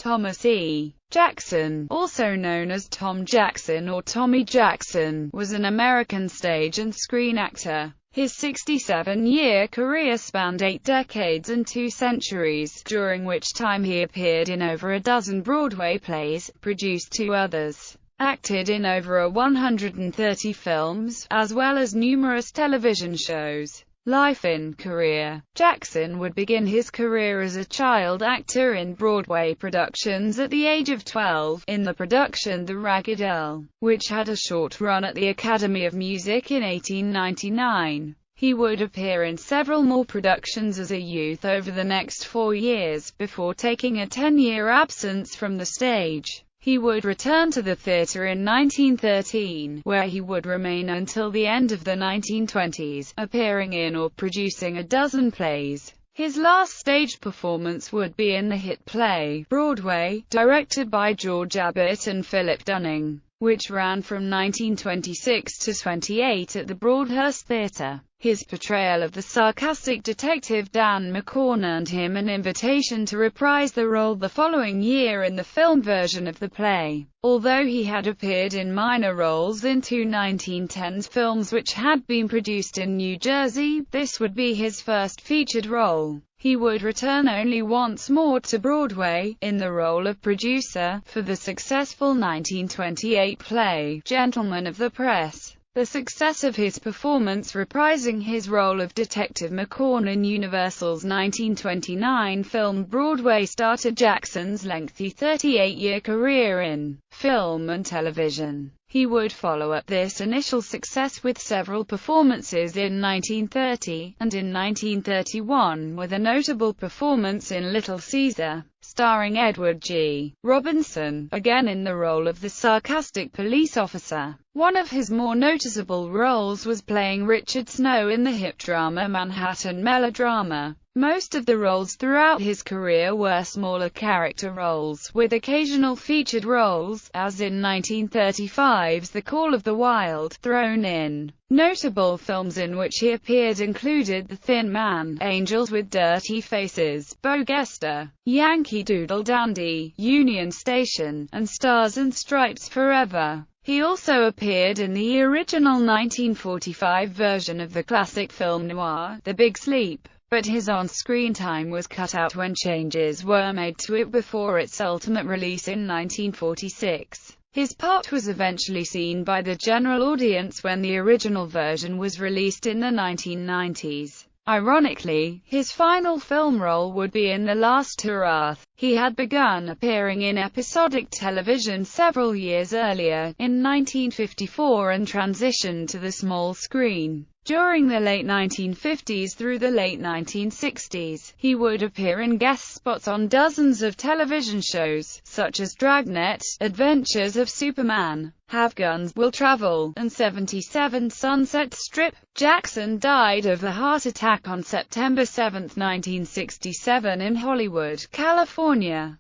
Thomas E. Jackson, also known as Tom Jackson or Tommy Jackson, was an American stage and screen actor. His 67-year career spanned 8 decades and 2 centuries, during which time he appeared in over a dozen Broadway plays, produced 2 others, acted in over 130 films, as well as numerous television shows. Life and career. Jackson would begin his career as a child actor in Broadway productions at the age of 12, in the production The Ragged Earl, which had a short run at the Academy of Music in 1899. He would appear in several more productions as a youth over the next 4 years, before taking a 10-year absence from the stage. He would return to the theatre in 1913, where he would remain until the end of the 1920s, appearing in or producing a dozen plays. His last stage performance would be in the hit play, Broadway, directed by George Abbott and Philip Dunning, which ran from 1926 to 28 at the Broadhurst Theatre. His portrayal of the sarcastic detective Dan McCorn earned him an invitation to reprise the role the following year in the film version of the play. Although he had appeared in minor roles in 2 1910s films which had been produced in New Jersey, this would be his first featured role. He would return only once more to Broadway, in the role of producer, for the successful 1928 play, Gentlemen of the Press. The success of his performance reprising his role of Detective McCorn in Universal's 1929 film Broadway started Jackson's lengthy 38-year career in film and television. He would follow up this initial success with several performances in 1930, and in 1931 with a notable performance in Little Caesar, starring Edward G. Robinson, again in the role of the sarcastic police officer. One of his more noticeable roles was playing Richard Snow in the hit drama Manhattan Melodrama. Most of the roles throughout his career were smaller character roles, with occasional featured roles, as in 1935's The Call of the Wild, thrown in. Notable films in which he appeared included The Thin Man, Angels with Dirty Faces, Beau Gester, Yankee Doodle Dandy, Union Station, and Stars and Stripes Forever. He also appeared in the original 1945 version of the classic film noir, The Big Sleep, but his on-screen time was cut out when changes were made to it before its ultimate release in 1946. His part was eventually seen by the general audience when the original version was released in the 1990s. Ironically, his final film role would be in The Last Hurrah. He had begun appearing in episodic television several years earlier, in 1954, and transitioned to the small screen. During the late 1950s through the late 1960s, he would appear in guest spots on dozens of television shows, such as Dragnet, Adventures of Superman, Have Guns, Will Travel, and 77 Sunset Strip. Jackson died of a heart attack on September 7, 1967 in Hollywood, California.